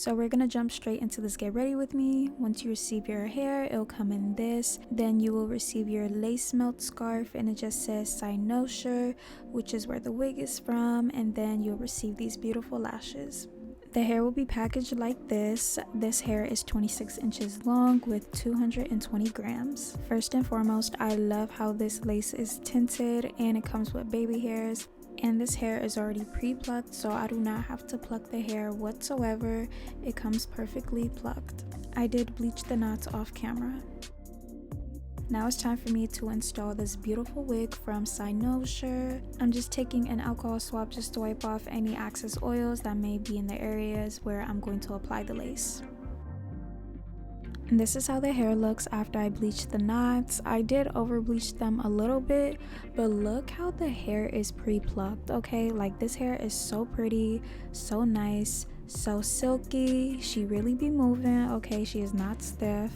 So we're gonna jump straight into this get ready with me. Once you receive your hair, it'll come in this. Then you will receive your lace melt scarf, and it just says Cynosure, which is where the wig is from, and then you'll receive these beautiful lashes. The hair will be packaged like this. This hair is 26 inches long with 220 grams. First and foremost, I love how this lace is tinted and it comes with baby hairs. And this hair is already pre-plucked, so I do not have to pluck the hair whatsoever. It comes perfectly plucked. I did bleach the knots off camera. Now it's time for me to install this beautiful wig from Cynosure. I'm just taking an alcohol swab just to wipe off any excess oils that may be in the areas where I'm going to apply the lace. And this is how the hair looks after I bleached the knots. I did over bleach them a little bit, but look how the hair is pre-plucked, okay? Like, this hair is so pretty, so nice, so silky. She really be moving, okay? She is not stiff.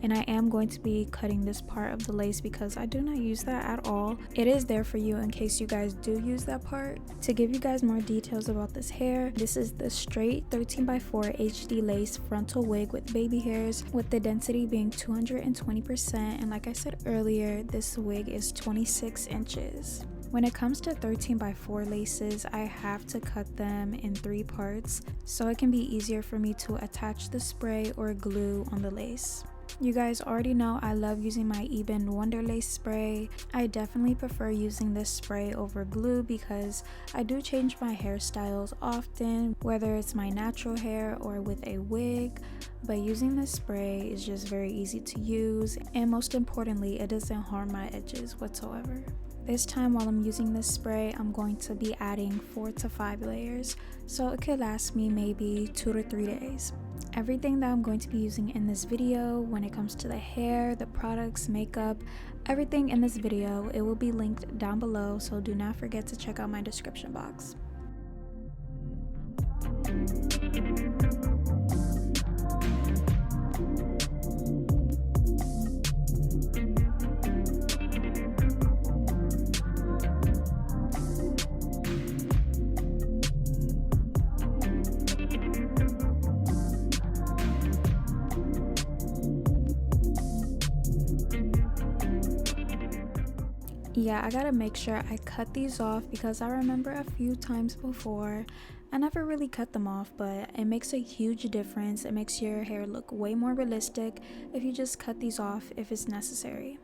And I am going to be cutting this part of the lace because I do not use that at all. It is there for you in case you guys do use that part. To give you guys more details about this hair, this is the straight 13x4 HD lace frontal wig with baby hairs, with the density being 220%. And like I said earlier, this wig is 26 inches. When it comes to 13x4 laces, I have to cut them in 3 parts so it can be easier for me to attach the spray or glue on the lace. You guys already know I love using my Ebin Wonder Lace spray. I definitely prefer using this spray over glue because I do change my hairstyles often, whether it's my natural hair or with a wig. But using this spray is just very easy to use, and most importantly, it doesn't harm my edges whatsoever. This time while I'm using this spray, I'm going to be adding 4 to 5 layers, so it could last me maybe 2 to 3 days. Everything that I'm going to be using in this video, when it comes to the hair, the products, makeup, everything in this video, it will be linked down below, so do not forget to check out my description box. Yeah, I gotta make sure I cut these off because I remember a few times before I never really cut them off, but it makes a huge difference. It makes your hair look way more realistic if you just cut these off if it's necessary.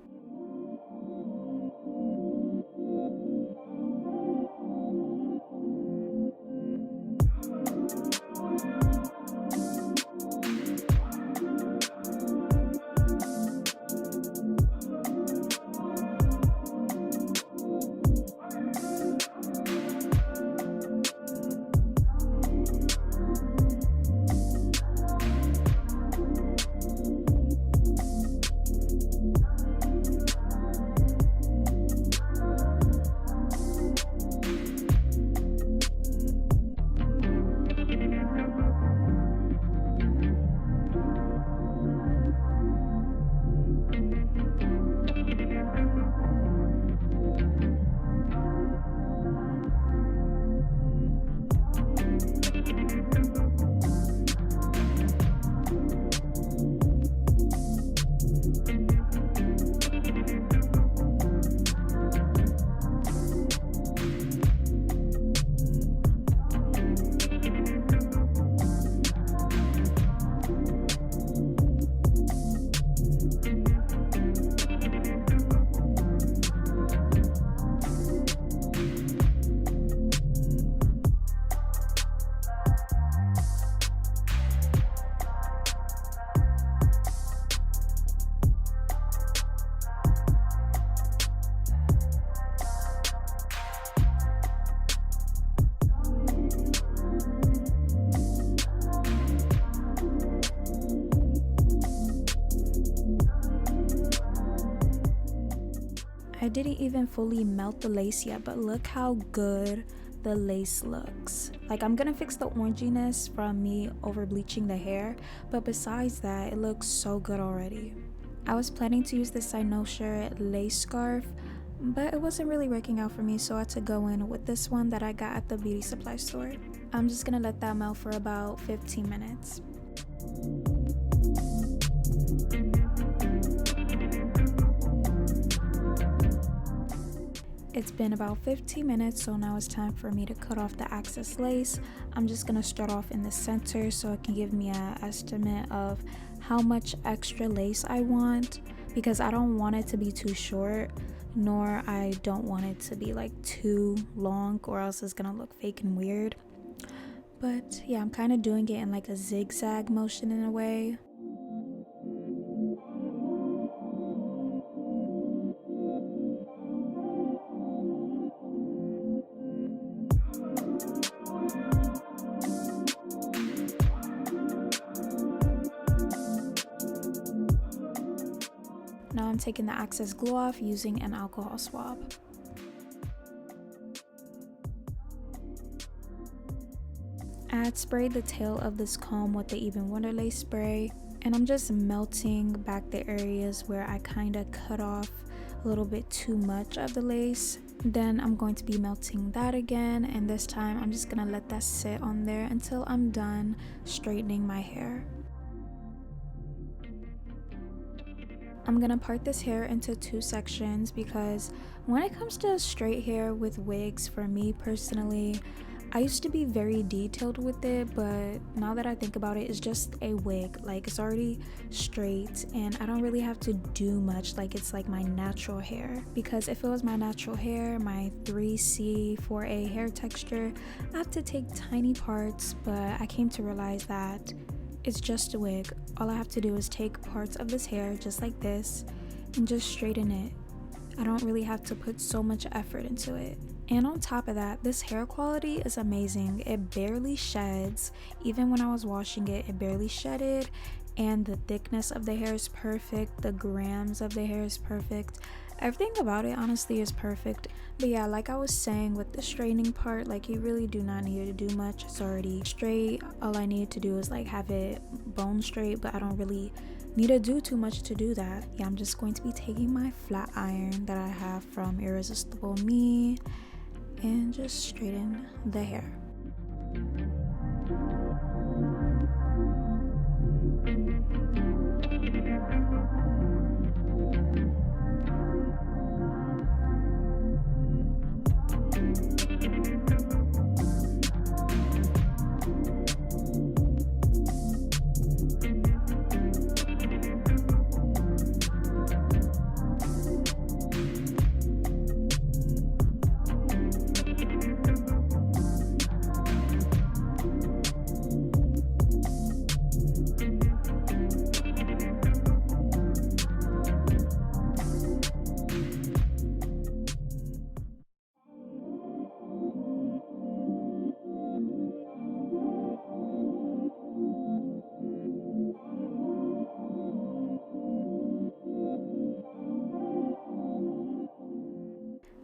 I didn't even fully melt the lace yet, but look how good the lace looks. Like, I'm gonna fix the oranginess from me over bleaching the hair, but besides that, it looks so good already. I was planning to use the Cynosure lace scarf, but it wasn't really working out for me, so I had to go in with this one that I got at the beauty supply store. I'm just gonna let that melt for about 15 minutes. It's been about 15 minutes, so now it's time for me to cut off the excess lace. I'm just gonna start off in the center so it can give me an estimate of how much extra lace I want, because I don't want it to be too short, nor I don't want it to be like too long, or else it's gonna look fake and weird. But yeah, I'm kind of doing it in like a zigzag motion in a way. Now I'm taking the excess glue off using an alcohol swab. I had sprayed the tail of this comb with the Even Wonder Lace spray, and I'm just melting back the areas where I kind of cut off a little bit too much of the lace. Then I'm going to be melting that again, and this time I'm just gonna let that sit on there until I'm done straightening my hair. I'm gonna part this hair into two sections because when it comes to straight hair with wigs, for me personally, I used to be very detailed with it, but now that I think about it, it's just a wig. Like, it's already straight and I don't really have to do much, like it's like my natural hair. Because if it was my natural hair, my 3C, 4A hair texture, I have to take tiny parts, but I came to realize that it's just a wig. All I have to do is take parts of this hair just like this and just straighten it. I don't really have to put so much effort into it. And on top of that, this hair quality is amazing. It barely sheds. Even when I was washing it, it barely shedded. And the thickness of the hair is perfect. The grams of the hair is perfect. Everything about it honestly is perfect. But yeah, like I was saying with the straightening part, like you really do not need to do much. It's already straight. All I need to do is like have it bone straight, but I don't really need to do too much to do that. Yeah, I'm just going to be taking my flat iron that I have from Irresistible Me and just straighten the hair.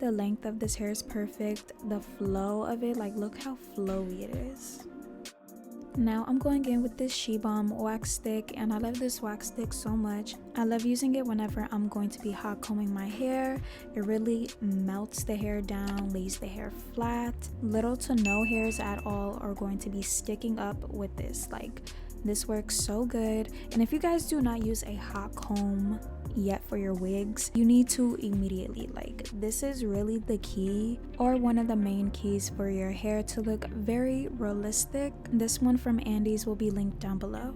The length of this hair is perfect. The flow of it, like look how flowy it is. Now I'm going in with this 𝐿𝐵 wax stick, and I love this wax stick so much. I love using it whenever I'm going to be hot combing my hair. It really melts the hair down, lays the hair flat. Little to no hairs at all are going to be sticking up with this. Like, this works so good. And if you guys do not use a hot comb yet for your wigs, you need to immediately. Like, this is really the key, or one of the main keys for your hair to look very realistic. This one from Andy's will be linked down below.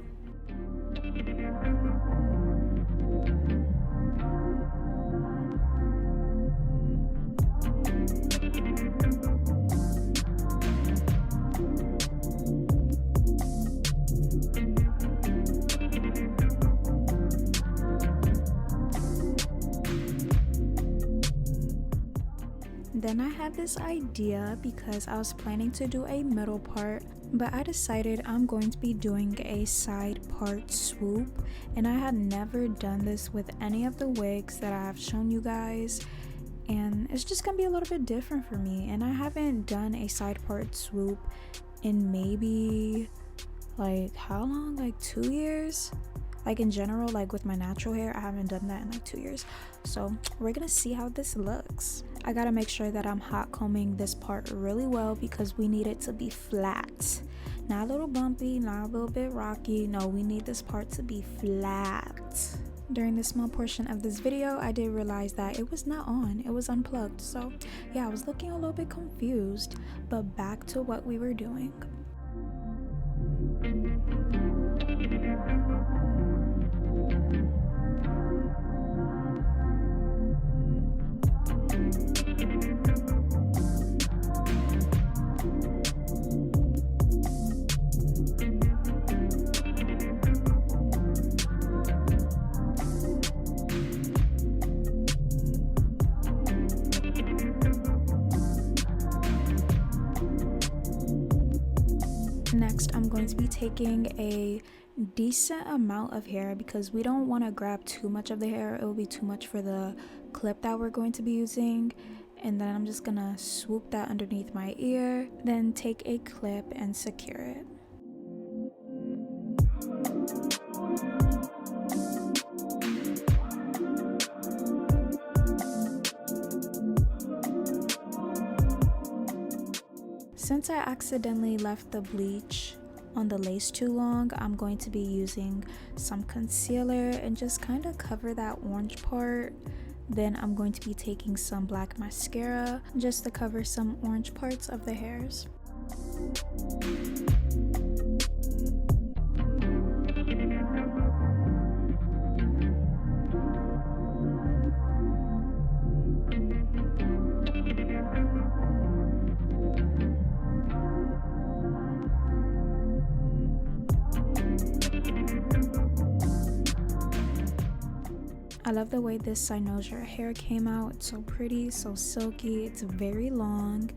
Then I had this idea because I was planning to do a middle part, but I decided I'm going to be doing a side part swoop, and I had never done this with any of the wigs that I have shown you guys, and it's just gonna be a little bit different for me. And I haven't done a side part swoop in maybe like how long, like 2 years. Like in general, like with my natural hair, I haven't done that in like 2 years. So we're gonna see how this looks. I gotta make sure that I'm hot combing this part really well because we need it to be flat. Not a little bumpy, not a little bit rocky. No, we need this part to be flat. During this small portion of this video, I did realize that it was not on, it was unplugged. So yeah, I was looking a little bit confused, but back to what we were doing. Next, I'm going to be taking a decent amount of hair because we don't want to grab too much of the hair. It will be too much for the clip that we're going to be using. And then I'm just gonna swoop that underneath my ear, then take a clip and secure it. Since I accidentally left the bleach on the lace too long, I'm going to be using some concealer and just kind of cover that orange part. Then I'm going to be taking some black mascara just to cover some orange parts of the hairs. I love the way this Cynosure hair came out. It's so pretty, so silky, it's very long,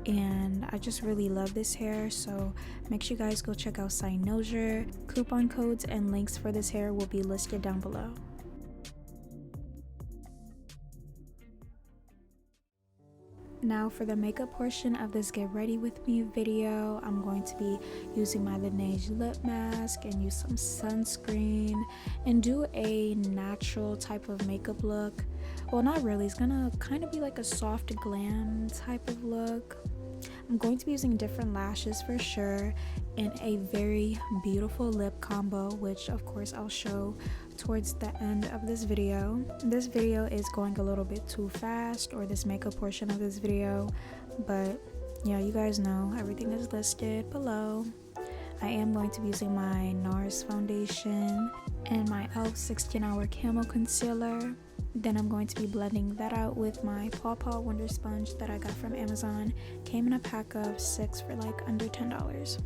and I just really love this hair. So make sure you guys go check out Cynosure. Coupon codes and links for this hair will be listed down below. Now for the makeup portion of this get ready with me video, I'm going to be using my Laneige lip mask and use some sunscreen and do a natural type of makeup look. Well, not really, it's gonna kind of be like a soft glam type of look. I'm going to be using different lashes for sure and a very beautiful lip combo, which of course I'll show towards the end of this video. This video is going a little bit too fast, or this makeup portion of this video, but yeah, you guys know everything is listed below. I am going to be using my NARS foundation and my e.l.f. 16-hour camo concealer. Then I'm going to be blending that out with my Paw Paw Wonder Sponge that I got from Amazon. Came in a pack of 6 for like under $10.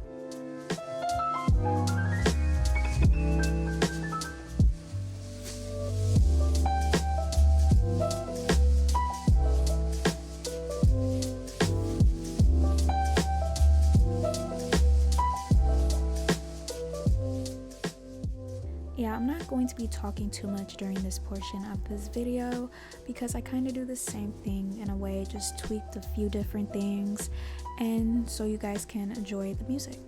Yeah, I'm not going to be talking too much during this portion of this video because I kind of do the same thing in a way, just tweaked a few different things, and so you guys can enjoy the music.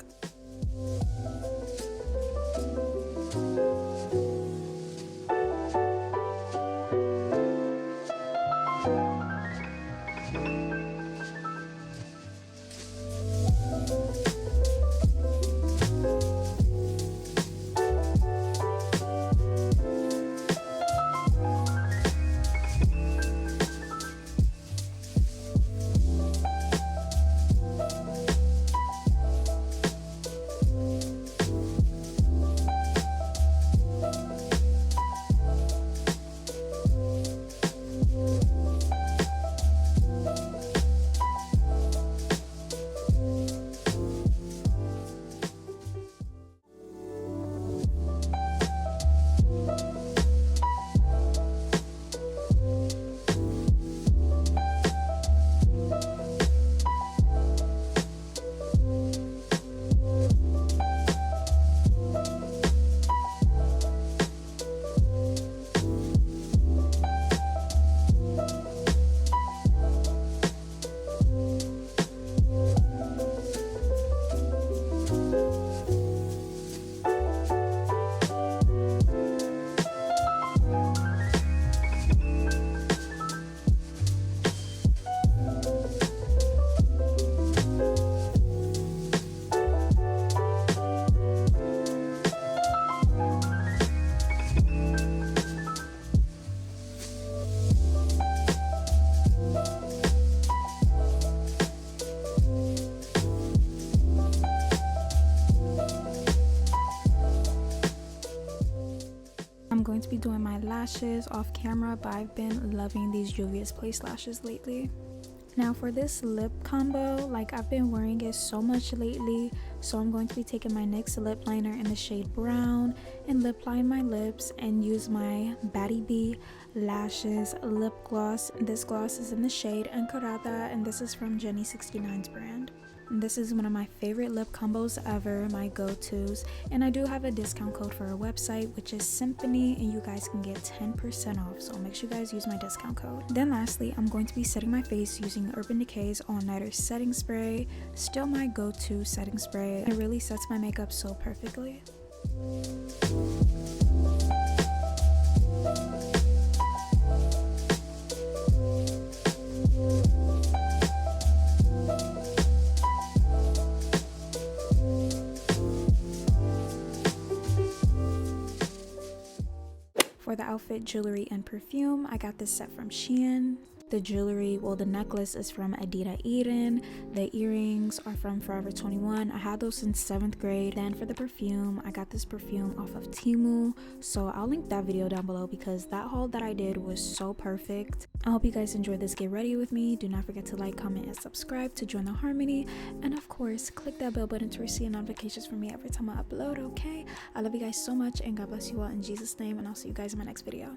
lashes off camera, but I've been loving these Juvia's Place lashes lately. Now for this lip combo, like I've been wearing it so much lately, so I'm going to be taking my NYX lip liner in the shade brown and lip line my lips and use my Batty B Lashes lip gloss. This gloss is in the shade Encarada, and this is from Jenny 69's brand. And this is one of my favorite lip combos ever, my go-tos, and I do have a discount code for our website, which is Symphony, and you guys can get 10% off, so make sure you guys use my discount code. Then lastly, I'm going to be setting my face using Urban Decay's All Nighter setting spray. Still my go-to setting spray. It really sets my makeup so perfectly. For the outfit, jewelry, and perfume, I got this set from Shein. The jewelry, well, the necklace is from Adida Eden. The earrings are from Forever 21. I had those since 7th grade. Then for the perfume, I got this perfume off of Temu. So I'll link that video down below because that haul that I did was so perfect. I hope you guys enjoyed this Get Ready With Me. Do not forget to like, comment, and subscribe to join the harmony. And of course, click that bell button to receive notifications from me every time I upload, okay? I love you guys so much, and God bless you all in Jesus' name, and I'll see you guys in my next video.